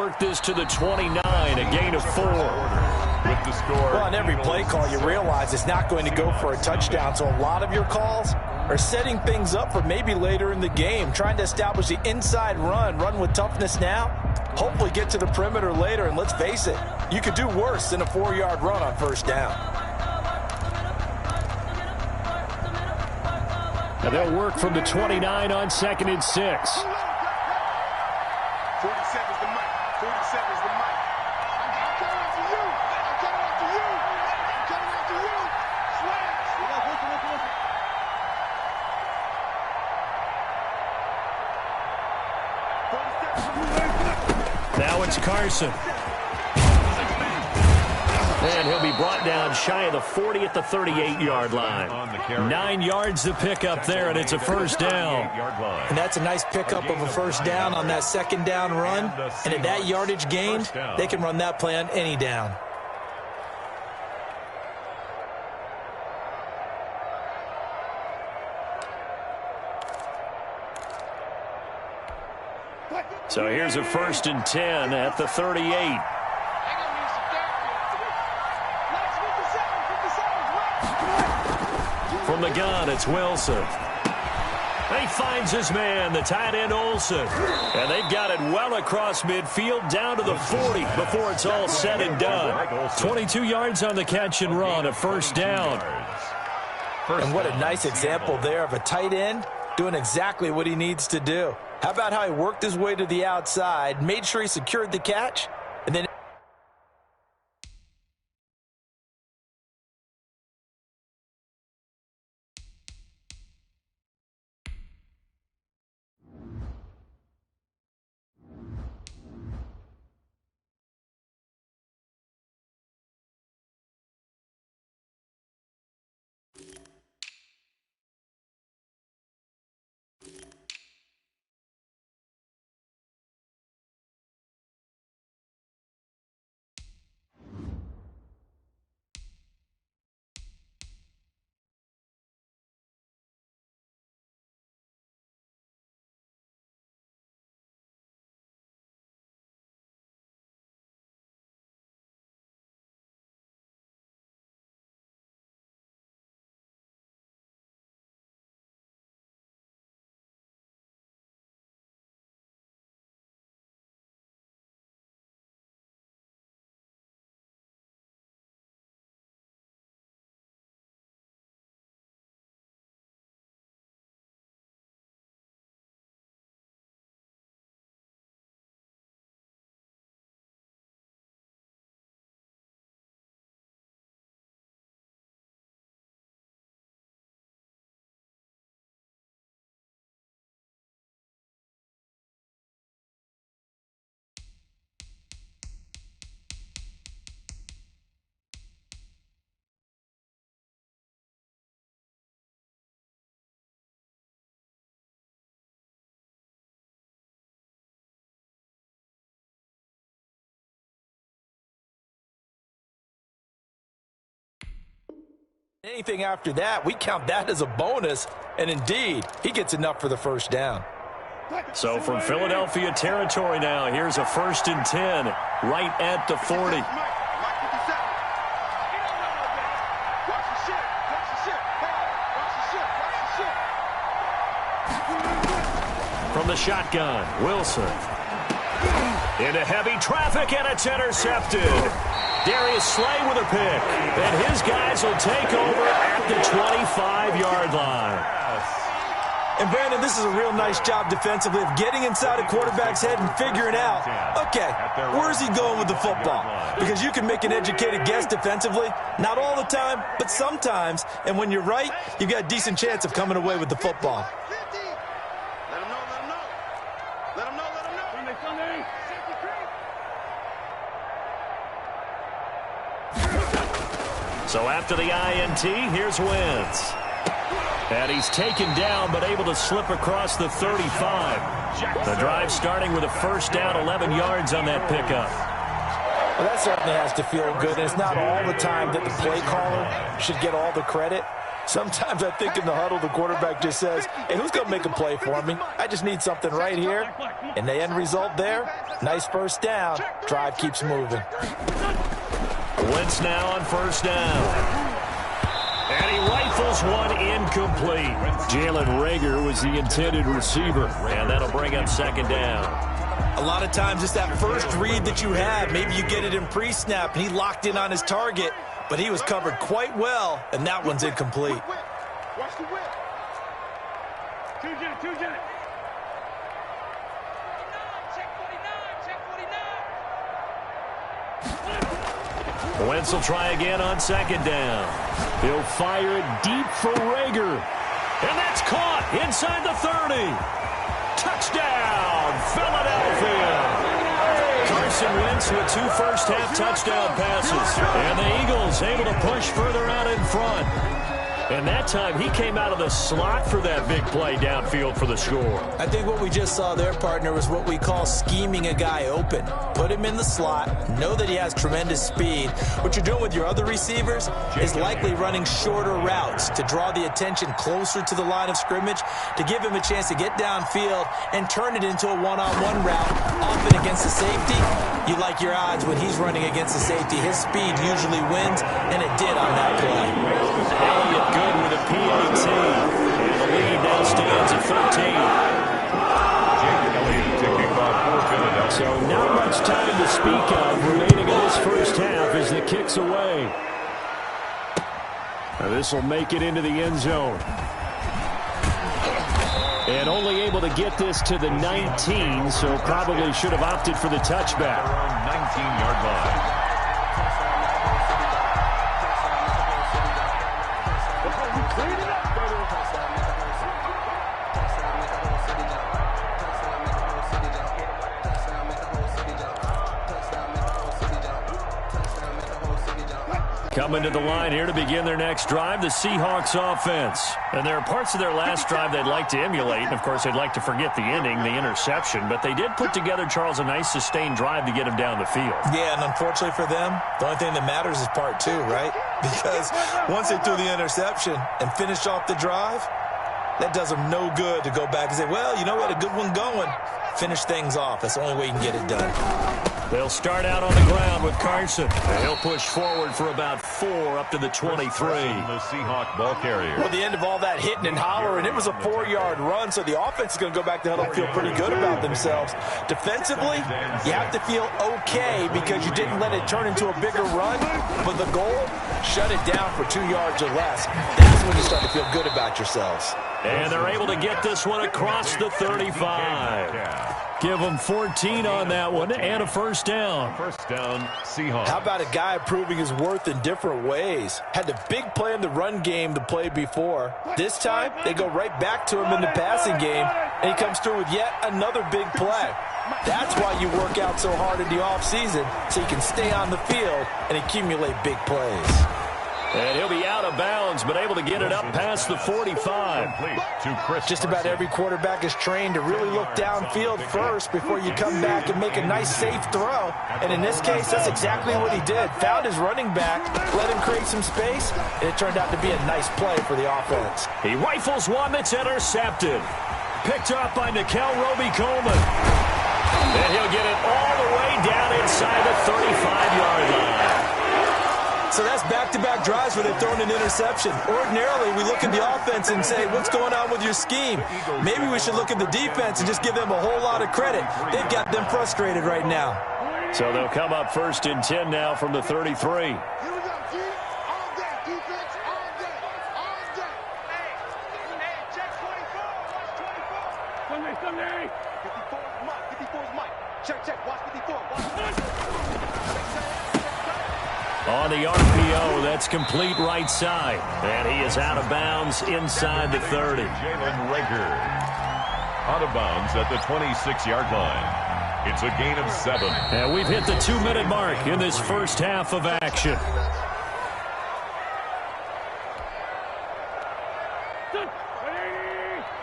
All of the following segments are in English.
work this to the 29, a gain of 4. With the score. Well, on every play call, you realize it's not going to go for a touchdown, so a lot of your calls are setting things up for maybe later in the game, trying to establish the inside run with toughness now, hopefully get to the perimeter later, and let's face it, you could do worse than a 4-yard run on first down. And they'll work from the 29 on 2nd and 6. 47's the mic. 47's the mic. I'm coming after you. I'm coming after you. I'm coming after you. Listen. Now it's Carson. And he'll be brought down shy of the 40 at the 38-yard line. 9 yards to pick up there, and it's a first down. And that's a nice pickup of a first down on that second down run. And at that yardage gained, they can run that play on any down. So here's a 1st and 10 at the 38. From the gun, it's Wilson. He finds his man, the tight end Olsen. And they've got it well across midfield, down to the 40 before it's all said and done. 22 yards on the catch and run, a first down. And what a nice example there of a tight end doing exactly what he needs to do. How about how he worked his way to the outside, made sure he secured the catch, and then anything after that, we count that as a bonus. And indeed, he gets enough for the first down. So from Philadelphia territory now, here's a 1st and 10 right at the 40. From the shotgun, Wilson. Into heavy traffic, and it's intercepted. Darius Slay with a pick. And his guys will take over at the 25-yard line. And, Brandon, this is a real nice job defensively of getting inside a quarterback's head and figuring out, okay, where's he going with the football? Because you can make an educated guess defensively. Not all the time, but sometimes. And when you're right, you've got a decent chance of coming away with the football. So after the INT, here's Wentz. And he's taken down, but able to slip across the 35. The drive starting with a first down, 11 yards on that pickup. Well, that certainly has to feel good. And it's not all the time that the play caller should get all the credit. Sometimes I think in the huddle, the quarterback just says, hey, who's going to make a play for me? I just need something right here. And the end result there, nice first down. Drive keeps moving. Wentz now on first down. And he rifles one incomplete. Jalen Reger was the intended receiver, and that'll bring up second down. A lot of times it's that first read that you have. Maybe you get it in pre-snap, and he locked in on his target, but he was covered quite well, and that one's incomplete. Watch the whip. Two jet. Wentz will try again on second down. He'll fire it deep for Reger. And that's caught inside the 30. Touchdown, Philadelphia. Carson Wentz with 2 first-half touchdown passes. And the Eagles able to push further out in front. And that time, he came out of the slot for that big play downfield for the score. I think what we just saw there, partner, was what we call scheming a guy open. Put him in the slot, know that he has tremendous speed. What you're doing with your other receivers is likely running shorter routes to draw the attention closer to the line of scrimmage, to give him a chance to get downfield and turn it into a one-on-one route, often against the safety. You like your odds when he's running against the safety. His speed usually wins, and it did on that play. Elliott good with a PAT. And the lead now stands at 13. So not much time to speak of remaining in this first half as the kick's away. Now this will make it into the end zone. And only able to get this to the 19, so probably should have opted for the touchback. 19-yard line. Coming to the line here to begin their next drive, the Seahawks offense. And there are parts of their last drive they'd like to emulate. And, of course, they'd like to forget the ending, the interception. But they did put together, Charles, a nice sustained drive to get him down the field. Yeah, and unfortunately for them, the only thing that matters is part 2, right? Because once they threw the interception and finished off the drive, that does them no good to go back and say, well, you know what, a good one going. Finish things off. That's the only way you can get it done. They'll start out on the ground with Carson. And he'll push forward for about 4 up to the 23. The Seahawk ball carrier. Well, the end of all that hitting and hollering, it was a 4-yard run, so the offense is going to go back to huddle and feel pretty good about themselves. Defensively, you have to feel okay because you didn't let it turn into a bigger run, but the goal, shut it down for 2 yards or less. That's when you start to feel good about yourselves. And they're able to get this one across the 35. Give them 14 on that one and a first down. First down, Seahawks. How about a guy proving his worth in different ways? Had the big play in the run game to play before. This time, they go right back to him in the passing game, and he comes through with yet another big play. That's why you work out so hard in the offseason, so you can stay on the field and accumulate big plays. And he'll be out of bounds, but able to get it up past the 45. Just about every quarterback is trained to really look downfield first before you come back and make a nice, safe throw. And in this case, that's exactly what he did. Found his running back, let him create some space, and it turned out to be a nice play for the offense. He rifles one that's intercepted. Picked up by Nikel Roby-Coleman. And he'll get it all the way down inside the 35-yard line. So that's back-to-back drives where they've thrown an interception. Ordinarily, we look at the offense and say, what's going on with your scheme? Maybe we should look at the defense and just give them a whole lot of credit. They've got them frustrated right now. So they'll come up 1st and 10 now from the 33. Here we go, G. All day, defense. All day. All day. Hey, check 24. Watch 24. Sunday. 54 is Mike. 54 is Mike. Check. Watch 54. Watch. On the RPO, that's complete right side. And he is out of bounds inside the 30. Jalen Reger out of bounds at the 26-yard line. It's a gain of 7. And we've hit the 2-minute mark in this first half of action.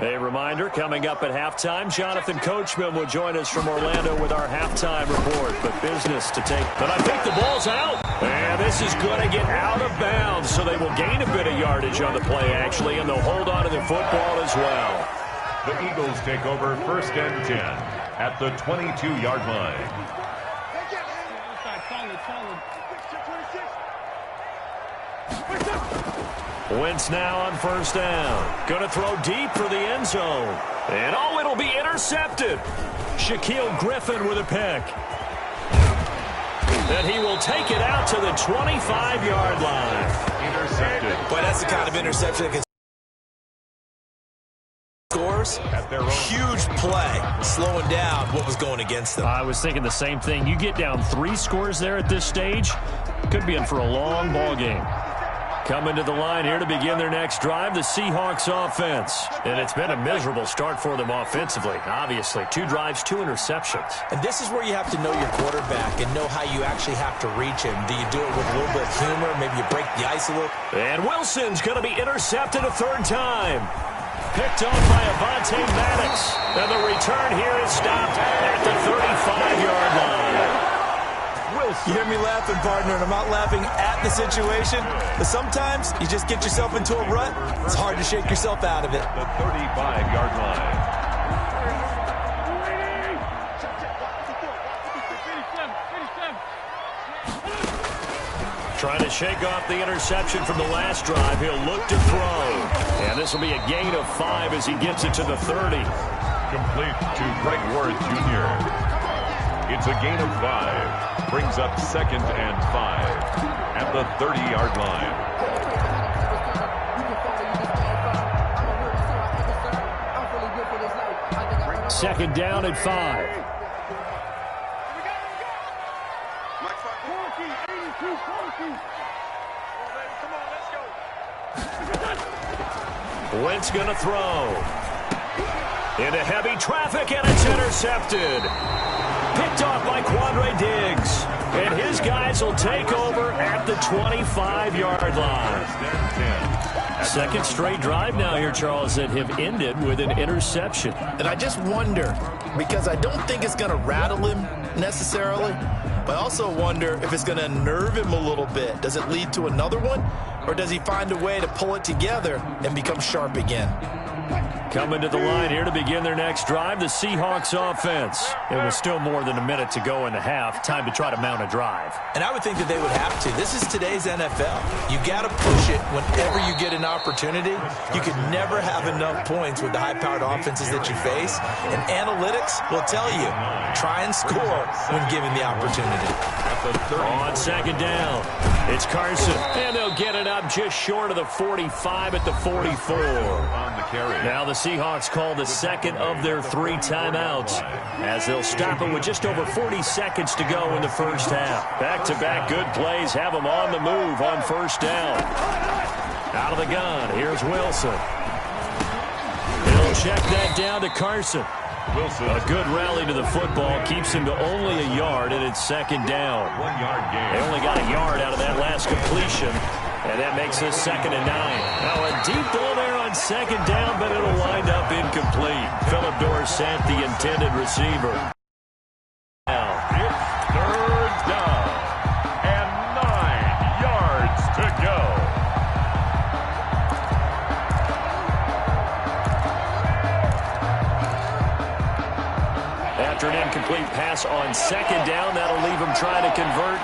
A reminder, coming up at halftime, Jonathan Coachman will join us from Orlando with our halftime report. But business to take. But I think the ball's out. And this is going to get out of bounds, so they will gain a bit of yardage on the play, actually, and they'll hold on to the football as well. The Eagles take over 1st and 10 at the 22-yard line. Wentz now on 1st down. Going to throw deep for the end zone. And oh, it'll be intercepted. Shaquille Griffin with a pick. Then he will take it out to the 25-yard line. Intercepted. Boy, that's the kind of interception that can scores. Huge play, slowing down what was going against them. I was thinking the same thing. You get down 3 scores there at this stage, could be in for a long ball game. Coming to the line here to begin their next drive, the Seahawks offense. And it's been a miserable start for them offensively, obviously. 2 drives, 2 interceptions. And this is where you have to know your quarterback and know how you actually have to reach him. Do you do it with a little bit of humor? Maybe you break the ice a little? And Wilson's going to be intercepted a 3rd time. Picked off by Avonte Maddox. And the return here is stopped at the 35-yard line. You hear me laughing, partner, and I'm not laughing at the situation, but sometimes you just get yourself into a rut. It's hard to shake yourself out of it. The 35-yard line. Trying to shake off the interception from the last drive. He'll look to throw. And this will be a gain of 5 as he gets it to the 30. Complete to Greg Ward, Jr. It's a gain of 5. Brings up 2nd and 5 at the 30-yard line. Second down at 5. Wentz going to throw. Into heavy traffic, and it's intercepted. Picked off by Quandre Diggs. And his guys will take over at the 25-yard line. Second straight drive now here, Charles, that have ended with an interception. And I just wonder, because I don't think it's going to rattle him necessarily, but I also wonder if it's going to nerve him a little bit. Does it lead to another one, or does he find a way to pull it together and become sharp again? Coming to the line here to begin their next drive, the Seahawks offense. It was still more than a minute to go in the half. Time to try to mount a drive. And I would think that they would have to. This is today's NFL. You got to push it whenever you get an opportunity. You could never have enough points with the high-powered offenses that you face. And analytics will tell you, try and score when given the opportunity. On second down, it's Carson. And they'll get it up just short of the 45 at the 44. On the carry. Now the Seahawks call the second of their 3 timeouts as they'll stop it with just over 40 seconds to go in the first half. Back-to-back good plays have them on the move on 1st down. Out of the gun, here's Wilson. He'll check that down to Carson. Wilson. A good rally to the football keeps him to only a yard, and it's 2nd down. 1-yard gain. They only got a yard out of that last completion, and that makes this 2nd and 9. Now a deep ball there on 2nd down, but it'll wind up incomplete. Philip Dorsett, the intended receiver. Now it's 3rd down and 9 yards to go. after an incomplete pass on 2nd down, that'll leave him trying to convert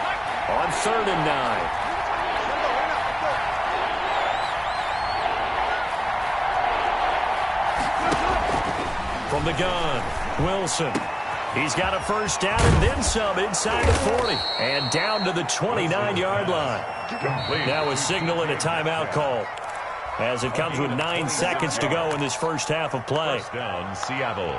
on 3rd and 9. From the gun, Wilson. He's got a 1st down and then some inside the 40. And down to the 29-yard line. Now a signal and a timeout call, as it comes with 9 seconds to go in this first half of play. 1st down, Seattle.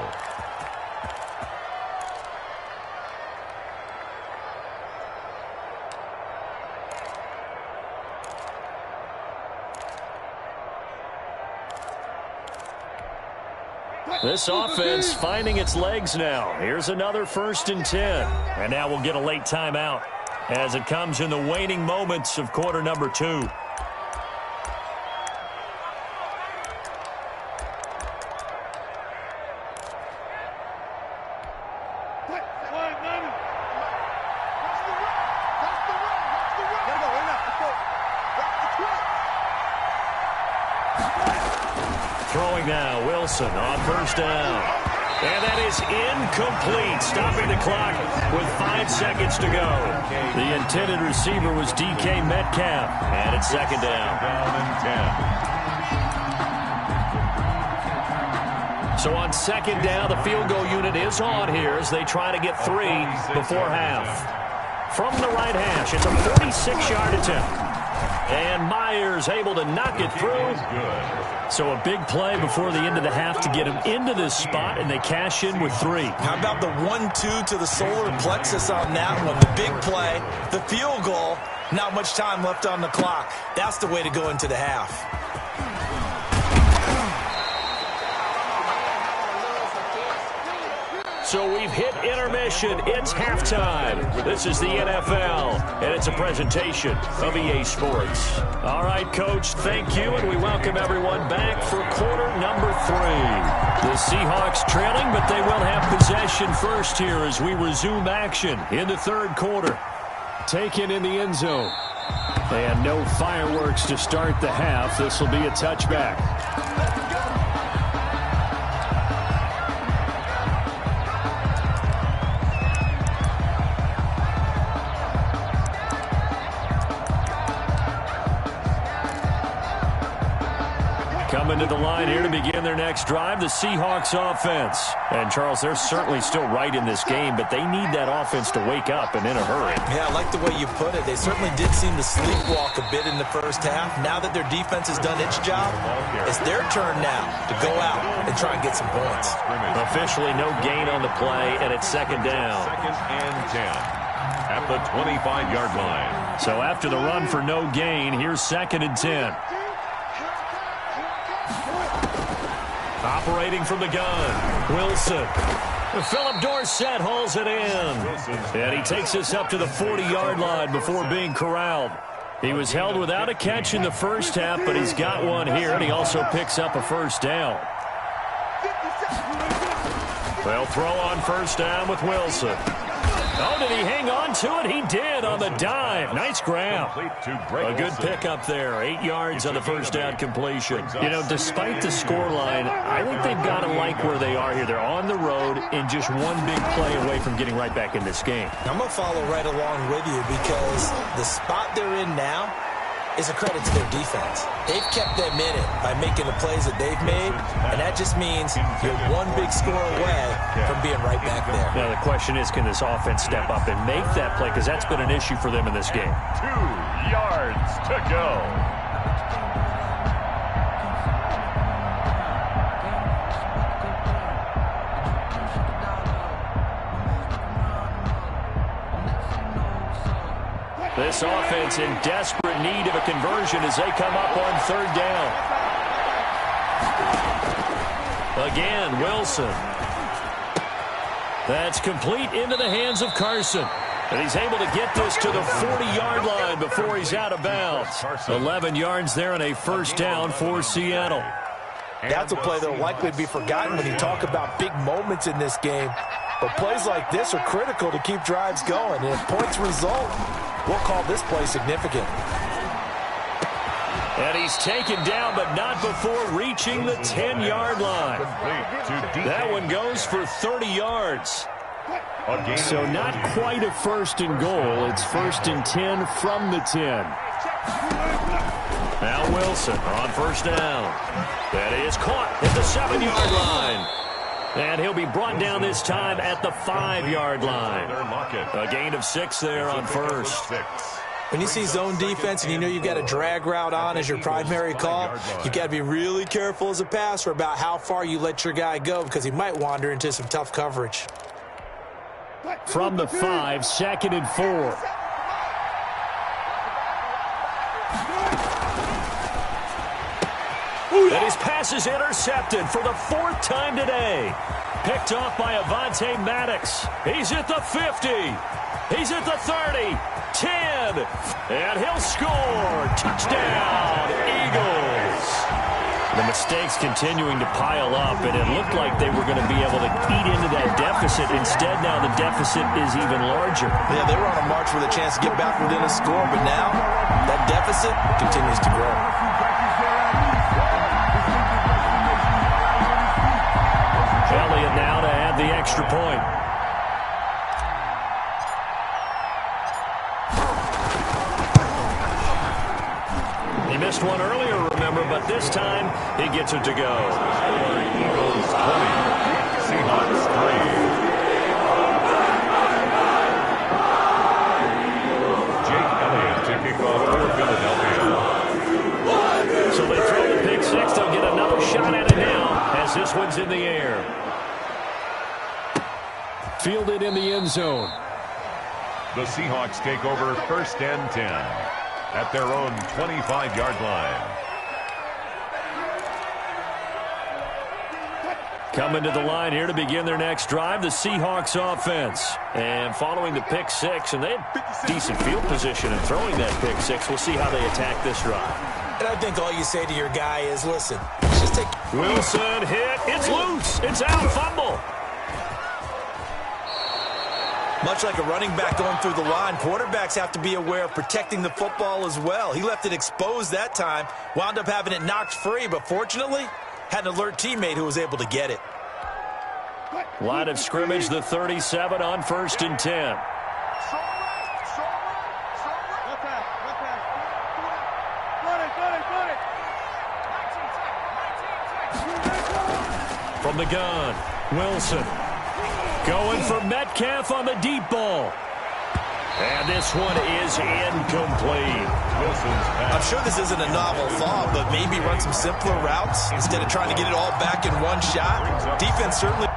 This offense finding its legs now. Here's another 1st and 10. And now we'll get a late timeout as it comes in the waning moments of quarter number 2. throwing now. Wilson on first down. And that is incomplete, stopping the clock with 5 seconds to go. The intended receiver was DK Metcalf, and it's second down. So on second down, the field goal unit is on here as they try to get 3 before half. From the right hash, it's a 46-yard attempt. And Myers able to knock it through. So a big play before the end of the half to get him into this spot, and they cash in with 3. How about the 1-2 to the solar plexus on that one? The big play, the field goal, not much time left on the clock. That's the way to go into the half. So we've hit intermission. It's halftime. This is the NFL, and it's a presentation of EA Sports. All right, Coach, thank you, and we welcome everyone back for quarter number 3. The Seahawks trailing, but they will have possession first here as we resume action in the third quarter. Taken in the end zone. And no fireworks to start the half. This will be a touchback. Coming to the line here to begin their next drive, the Seahawks offense. And, Charles, they're certainly still right in this game, but they need that offense to wake up and in a hurry. Yeah, I like the way you put it. They certainly did seem to sleepwalk a bit in the first half. Now that their defense has done its job, it's their turn now to go out and try and get some points. Officially no gain on the play, and it's second down. Second and 10 at the 25-yard line. So after the run for no gain, here's second and 10. Operating from the gun, Wilson. Philip Dorsett hauls it in. And he takes us up to the 40-yard line before being corralled. He was held without a catch in the first half, but he's got one here, and he also picks up a first down. They'll throw on first down with Wilson. Oh, did he hang on to it? He did on the dive. Nice grab. A good pickup there. 8 yards on the first down completion. You know, despite the scoreline, I think they've got to like where they are here. They're on the road and just one big play away from getting right back in this game. I'm going to follow right along with you because the spot they're in now is a credit to their defense. They've kept them in it by making the plays that they've made, and that just means you're one big score away from being right back there. Now, the question is, can this offense step up and make that play? Because that's been an issue for them in this game. 2 yards to go. This offense in desperate need of a conversion as they come up on third down. Again, Wilson. That's complete into the hands of Carson. And he's able to get this to the 40-yard line before he's out of bounds. 11 yards there and a first down for Seattle. That's a play that will likely be forgotten when you talk about big moments in this game. But plays like this are critical to keep drives going. And if points result, we'll call this play significant. And he's taken down, but not before reaching the 10-yard line. That one goes for 30 yards. So not quite a first and goal. It's first and 10 from the 10. Now Wilson on first down. That is caught at the 7-yard line. And he'll be brought down this time at the 5-yard line. A gain of 6 there on first. When you see zone defense and you know you've got a drag route on as your primary call, you've got to be really careful as a passer about how far you let your guy go because he might wander into some tough coverage. From the 5, second and 4. And his pass is intercepted for the 4th time today. Picked off by Avonte Maddox. He's at the 50. He's at the 30. 10. And he'll score. Touchdown, Eagles. The mistakes continuing to pile up, and it looked like they were going to be able to eat into that deficit. Instead, now the deficit is even larger. Yeah, they were on a march with a chance to get back within a score, but now that deficit continues to grow. Elliott now to add the extra point. He missed one earlier, remember, but this time he gets it to go. Eagles 20, Seahawks 3. Jake Elliott to kick off for Philadelphia. So they throw the pick six. They'll get another shot at it now as this one's in the air. Fielded in the end zone. The Seahawks take over 1st and 10 at their own 25-yard line. Coming to the line here to begin their next drive, the Seahawks offense. And following the pick six, and they had decent field position in throwing that pick six. We'll see how they attack this drive. And I think all you say to your guy is, listen, let's just take... Wilson hit. It's loose. It's out. Fumble. Much like a running back going through the line, quarterbacks have to be aware of protecting the football as well. He left it exposed that time, wound up having it knocked free, but fortunately, had an alert teammate who was able to get it. Line of scrimmage, the 37 on 1st and 10. From the gun, Wilson. Going for Metcalf on the deep ball. And this one is incomplete. I'm sure this isn't a novel thought, but maybe run some simpler routes instead of trying to get it all back in one shot. Defense certainly...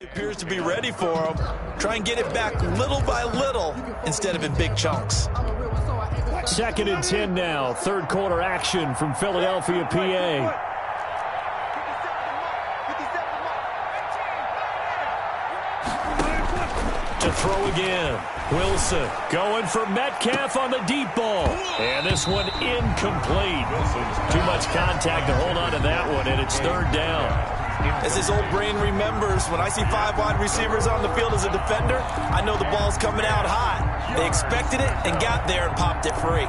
appears to be ready for him. Try and get it back little by little instead of in big chunks. 2nd and 10 now. 3rd quarter action from Philadelphia, PA. To throw again. Wilson going for Metcalf on the deep ball. And this one incomplete. Too much contact to hold on to that one, and it's 3rd down. As his old brain remembers, when I see 5 wide receivers on the field as a defender, I know the ball's coming out hot. They expected it and got there and popped it free.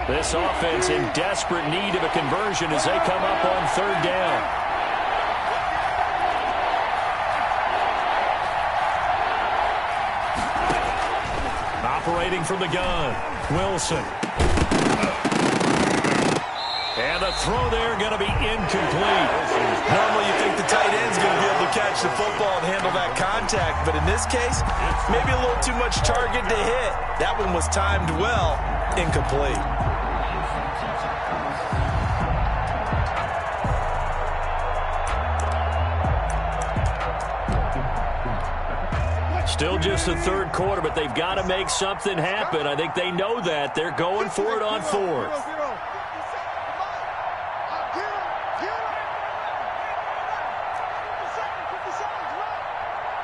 This offense in desperate need of a conversion as they come up on 3rd down. Operating from the gun, Wilson. And the throw there going to be incomplete. Normally you think the tight end's going to be able to catch the football and handle that contact, but in this case, maybe a little too much target to hit. That one was timed well, incomplete. Still just the 3rd quarter, but they've got to make something happen. I think they know that. They're going for it on 4th.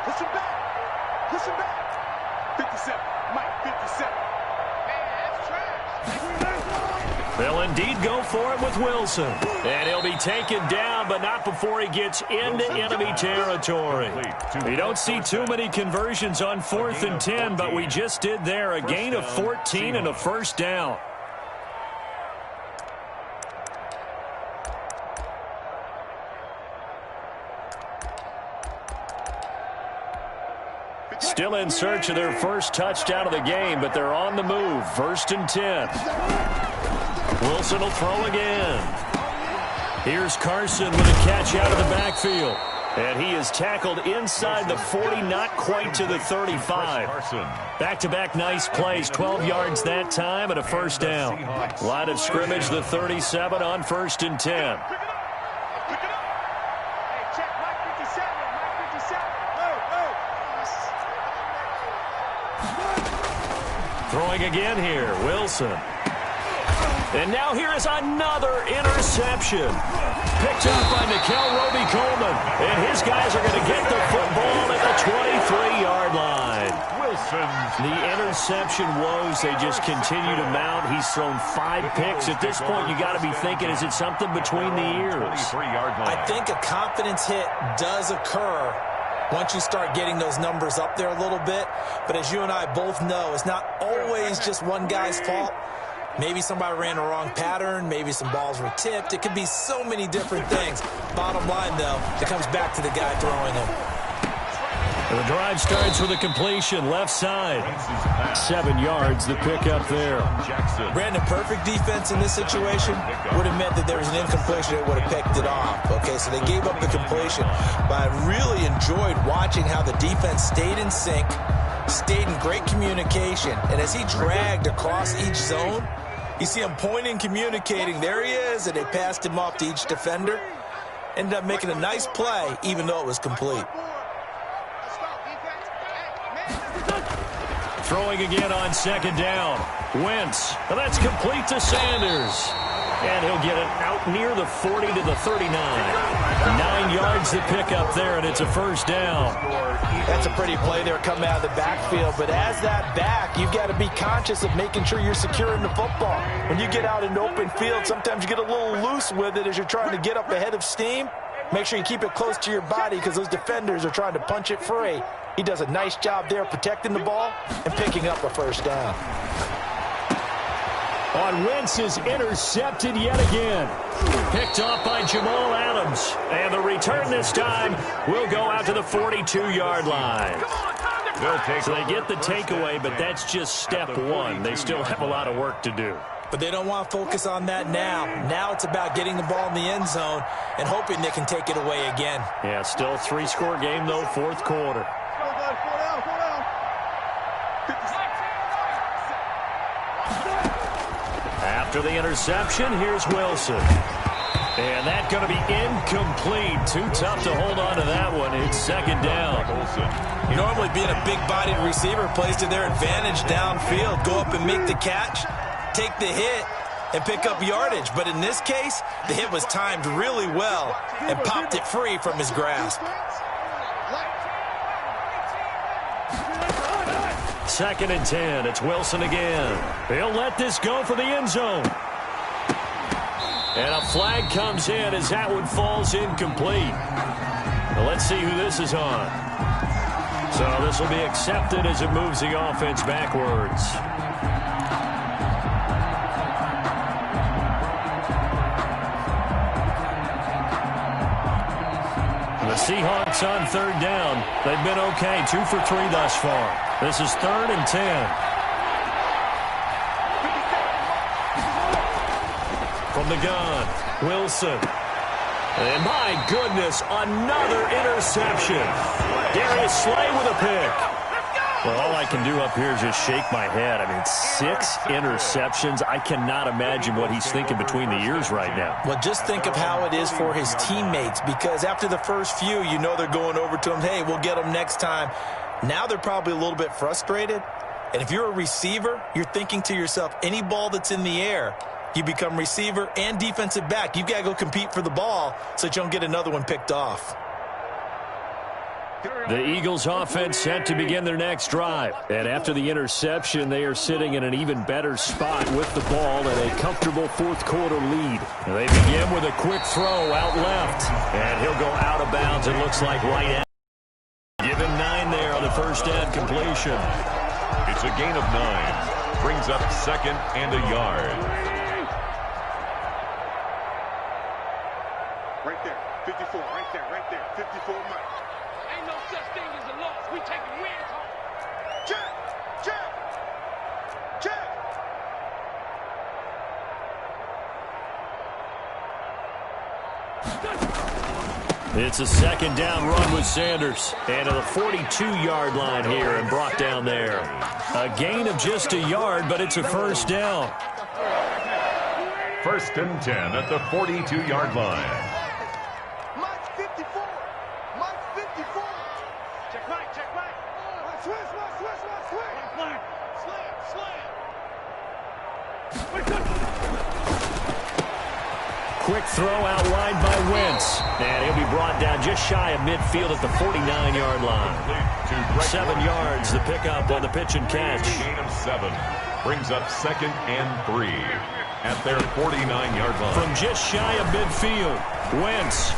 Push him back. Push him back. 57. Mike, 57. Man, that's trash. They'll indeed go for it with Wilson. And he'll be taken down, but not before he gets into enemy territory. We don't see too many conversions on 4th and 10, but we just did there. A gain of 14 and a first down. Still in search of their first touchdown of the game, but they're on the move. 1st and 10. Wilson will throw again. Here's Carson with a catch out of the backfield. And he is tackled inside the 40, not quite to the 35. Back-to-back nice plays, 12 yards that time and a first down. Line of scrimmage, the 37 on 1st and 10. Throwing again here, Wilson. And now here is another interception. Picked up by Nikel Roby-Coleman. And his guys are going to get the football at the 23-yard line. The interception woes, they just continue to mount. He's thrown 5 picks. At this point, you got to be thinking, is it something between the ears? I think a confidence hit does occur once you start getting those numbers up there a little bit. But as you and I both know, it's not always just one guy's fault. Maybe somebody ran the wrong pattern. Maybe some balls were tipped. It could be so many different things. Bottom line, though, it comes back to the guy throwing them. And the drive starts with a completion, left side. 7 yards, the pickup there. Brandon, perfect defense in this situation would have meant that there was an incompletion that would have picked it off. Okay, so they gave up the completion. But I really enjoyed watching how the defense stayed in sync, stayed in great communication. And as he dragged across each zone, you see him pointing, communicating. There he is, and they passed him off to each defender. Ended up making a nice play, even though it was complete. Throwing again on 2nd down. Wentz. And that's complete to Sanders. And he'll get it out near the 40 to the 39. 9 yards to pick up there, and it's a first down. That's a pretty play there coming out of the backfield. But as that back, you've got to be conscious of making sure you're securing the football. When you get out in open field, sometimes you get a little loose with it as you're trying to get up ahead of steam. Make sure you keep it close to your body because those defenders are trying to punch it free. He does a nice job there protecting the ball and picking up a first down. On Wentz is intercepted yet again. Picked off by Jamal Adams. And the return this time will go out to the 42-yard line. So they get the takeaway, but that's just step one. They still have a lot of work to do. But they don't want to focus on that now. Now it's about getting the ball in the end zone and hoping they can take it away again. Yeah, still a 3-score game, though, 4th quarter. After the interception, here's Wilson. And that's going to be incomplete. Too tough to hold on to that one. It's 2nd down. Normally being a big-bodied receiver plays to their advantage downfield. Go up and make the catch, take the hit, and pick up yardage. But in this case, the hit was timed really well and popped it free from his grasp. 2nd and 10. It's Wilson again. He'll let this go for the end zone. And a flag comes in as that one falls incomplete. Now let's see who this is on. So this will be accepted as it moves the offense backwards. The Seahawks on 3rd down. They've been okay, 2 for 3 thus far. This is 3rd and 10. From the gun, Wilson. And my goodness, another interception. Darius Slay with a pick. Well, all I can do up here is just shake my head. I mean, 6 interceptions. I cannot imagine what he's thinking between the ears right now. Well, just think of how it is for his teammates, because after the first few, you know they're going over to him, hey, we'll get them next time. Now they're probably a little bit frustrated. And if you're a receiver, you're thinking to yourself, any ball that's in the air, you become receiver and defensive back. You've got to go compete for the ball so that you don't get another one picked off. The Eagles offense set to begin their next drive. And after the interception, they are sitting in an even better spot with the ball and a comfortable fourth quarter lead. They begin with a quick throw out left. And he'll go out of bounds, it looks like right at. Give him 9 there on the first down completion. It's a gain of 9. Brings up second and a yard. Right there, 54, right there, 54 Mike. Ain't no such thing as a loss. We taking wins home. Check, check, check. It's a second down run with Sanders. And to the 42-yard line here and brought down there. A gain of just a yard, but it's a first down. First and 10 at the 42-yard line. Mike's 54. Mike's 54. Check Mike, check Mike. Switch. Quick throw out wide by Wentz. And he'll be brought down just shy of midfield at the 49-yard line. 7 yards, the pickup on the pitch and catch. Gain of 7. Brings up second and 3 at their 49-yard line. From just shy of midfield, Wentz.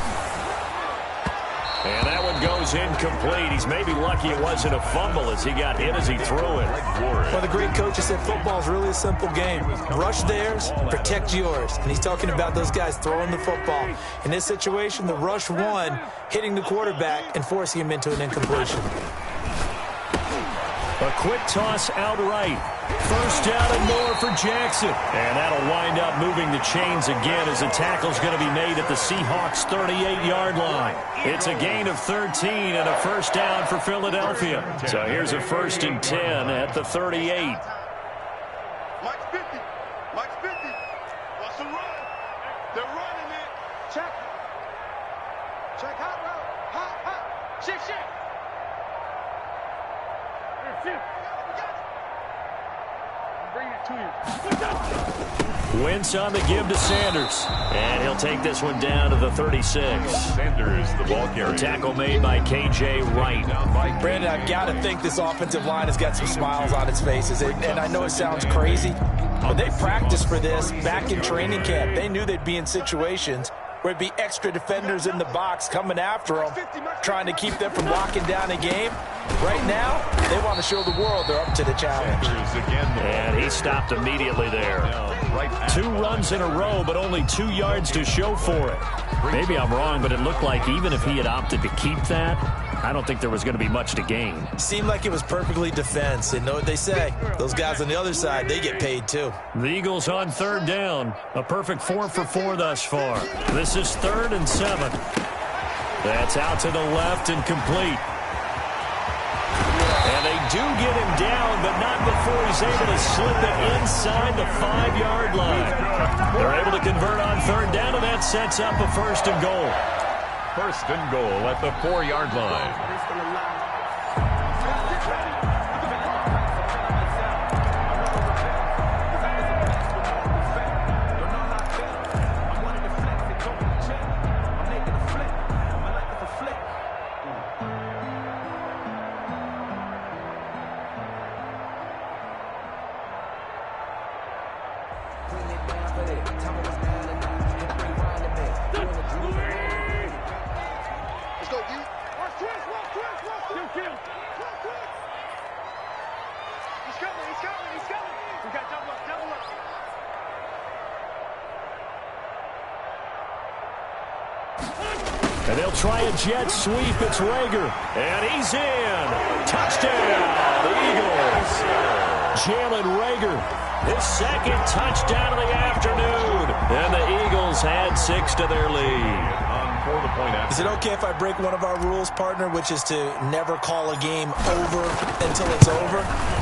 And that one goes incomplete. He's maybe lucky it wasn't a fumble as he got hit as he threw it. Well, the great coach has said football is really a simple game. Rush theirs, protect yours. And he's talking about those guys throwing the football. In this situation, the rush won, hitting the quarterback and forcing him into an incompletion. A quick toss out right. First down and more for Jackson. And that'll wind up moving the chains again as the tackle's going to be made at the Seahawks' 38-yard line. It's a gain of 13 and a first down for Philadelphia. So here's a first and 10 at the 38. Mike's 50. Mike's 50. What's the run? They're running it. Check. Check hot route. Hot. Shift. Bring it to you. Wentz on the give to Sanders. And he'll take this one down to the 36. Sanders, the ball carrier. Tackle made by K.J. Wright. Brandon, I've got to think this offensive line has got some smiles on its faces. And I know it sounds crazy, but they practiced for this back in training camp. They knew they'd be in situations where it'd be extra defenders in the box coming after them, trying to keep them from locking down a game. Right now, they want to show the world they're up to the challenge. And he stopped immediately there. 2 runs in a row, but only 2 yards to show for it. Maybe I'm wrong, but it looked like even if he had opted to keep that, I don't think there was going to be much to gain. Seemed like it was perfectly defense. And know what they say? Those guys on the other side, they get paid too. The Eagles on third down. A perfect 4 for 4 thus far. This is 3rd and 7. That's out to the left and complete. And they do get him down, but not before he's able to slip it inside the 5-yard line. They're able to convert on third down, and that sets up a first and goal. First and goal at the 4-yard line. And they'll try a jet sweep. It's Rager. And he's in. Touchdown, the Eagles. Jalen Rager, his second touchdown of the afternoon. And the Eagles add 6 to their lead. Is it okay if I break one of our rules, partner, which is to never call a game over until it's over?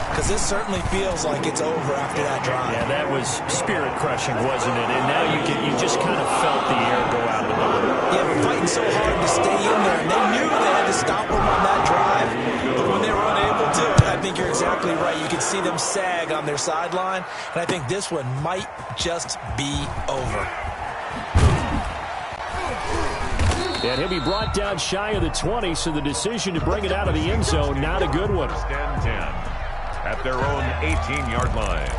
Because this certainly feels like it's over after that drive. Yeah, that was spirit-crushing, wasn't it? And now you just kind of felt the air go out of the balloon. Yeah, but fighting so hard to stay in there. And they knew they had to stop them on that drive. But when they were unable to, I think you're exactly right. You could see them sag on their sideline. And I think this one might just be over. And he'll be brought down shy of the 20, so the decision to bring it out of the end zone, not a good one. Stand 10 at their own 18-yard line.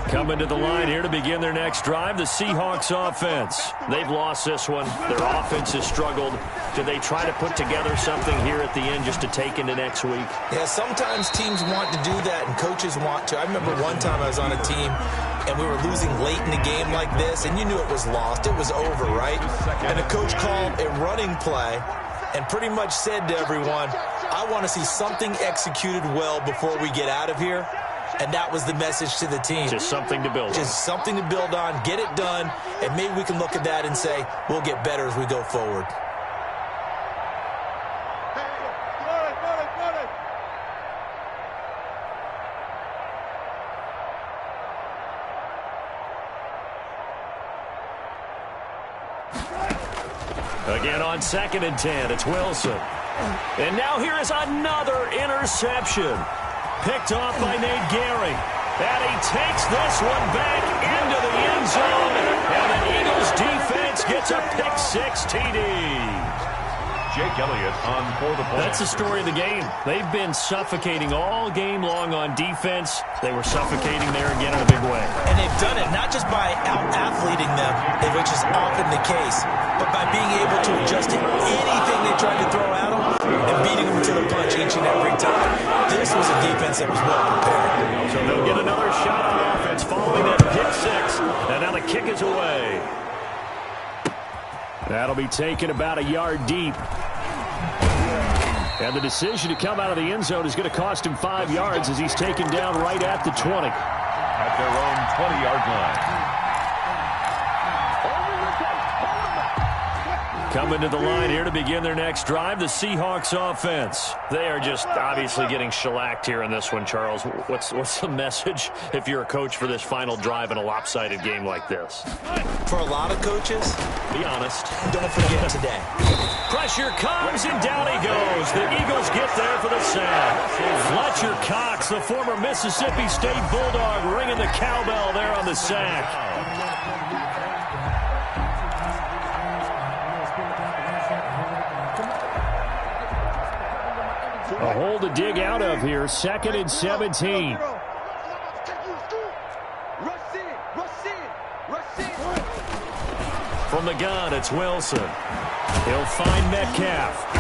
Coming to the line here to begin their next drive, the Seahawks offense. They've lost this one. Their offense has struggled. Do they try to put together something here at the end just to take into next week? Yeah, sometimes teams want to do that and coaches want to. I remember one time I was on a team and we were losing late in the game like this, and you knew it was lost. It was over, right? And the coach called a running play and pretty much said to everyone, I want to see something executed well before we get out of here. And that was the message to the team. Just something to build on. Just something to build on, get it done, and maybe we can look at that and say, we'll get better as we go forward. Again on 2nd and 10, it's Wilson. And now here is another interception. Picked off by Nate Gary. And he takes this one back into the end zone. And the Eagles defense gets a pick-6 TD. Jake Elliott on for the play. That's the story of the game. They've been suffocating all game long on defense. They were suffocating there again in a big way. And they've done it not just by out-athleting them, which is often the case, but by being able to adjust to anything they tried to throw at them and beating them to the punch each and every time. This was a defense that was well prepared. So they'll get another shot on offense following that pick-6. And now the kick is away. That'll be taken about a yard deep. And the decision to come out of the end zone is going to cost him 5 yards as he's taken down right at the 20. At their own 20-yard line. Coming to the line here to begin their next drive, the Seahawks offense. They are just obviously getting shellacked here in this one, Charles. What's the message if you're a coach for this final drive in a lopsided game like this? For a lot of coaches, be honest. Don't forget today. Pressure comes and down he goes. The Eagles get there for the sack. Fletcher Cox, the former Mississippi State Bulldog, ringing the cowbell there on the sack. A hole to dig out of here. 2nd and 17. From the gun, it's Wilson. He'll find Metcalf.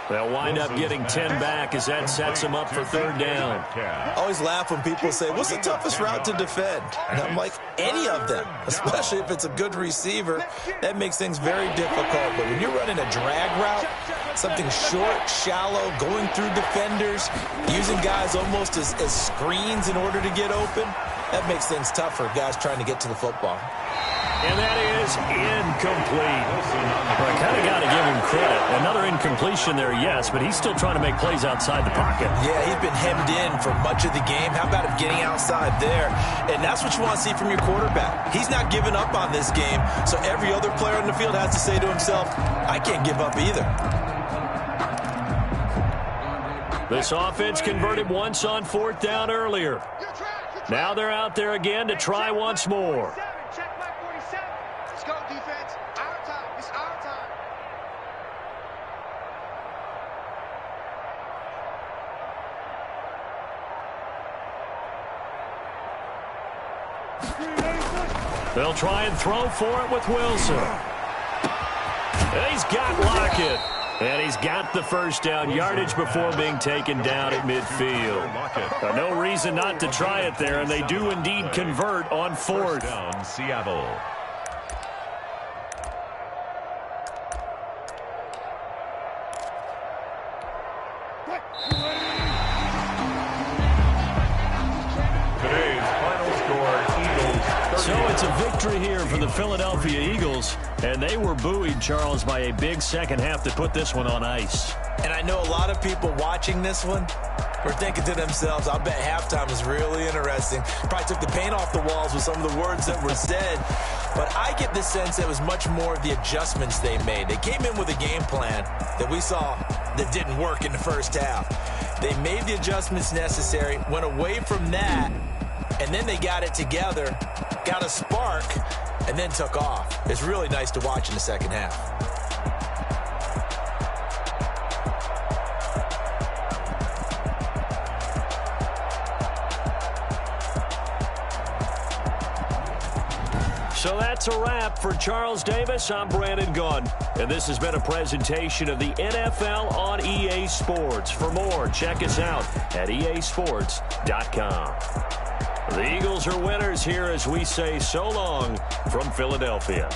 They'll wind up getting 10 back as that sets them up for 3rd down. I always laugh when people say, what's the toughest route to defend? And I'm like, any of them, especially if it's a good receiver. That makes things very difficult. But when you're running a drag route, something short, shallow, going through defenders, using guys almost as screens in order to get open, that makes things tough for guys trying to get to the football. And that is incomplete. Well, I kind of got to give him credit. Another incompletion there, yes, but he's still trying to make plays outside the pocket. Yeah, he's been hemmed in for much of the game. How about him getting outside there? And that's what you want to see from your quarterback. He's not giving up on this game, so every other player on the field has to say to himself, I can't give up either. This offense converted once on 4th down earlier. Now they're out there again to try once more. Let's go, defense. Our time. It's our time. They'll try and throw for it with Wilson. And he's got Lockett. And he's got the 1st down yardage before being taken down at midfield. No reason not to try it there, and they do indeed convert on 4th. Down, Seattle. Today's final score, Eagles 38. So it's a victory here for the Philadelphia Eagles, and they were buoyed, Charles, by a big second half to put this one on ice. And I know a lot of people watching this one were thinking to themselves, I'll bet halftime is really interesting. Probably took the paint off the walls with some of the words that were said. But I get the sense it was much more of the adjustments they made. They came in with a game plan that we saw that didn't work in the first half. They made the adjustments necessary, went away from that, and then they got it together got a spark, and then took off. It's really nice to watch in the second half. So that's a wrap for Charles Davis. I'm Brandon Gunn, and this has been a presentation of the NFL on EA Sports. For more, check us out at easports.com. The Eagles are winners here as we say so long from Philadelphia.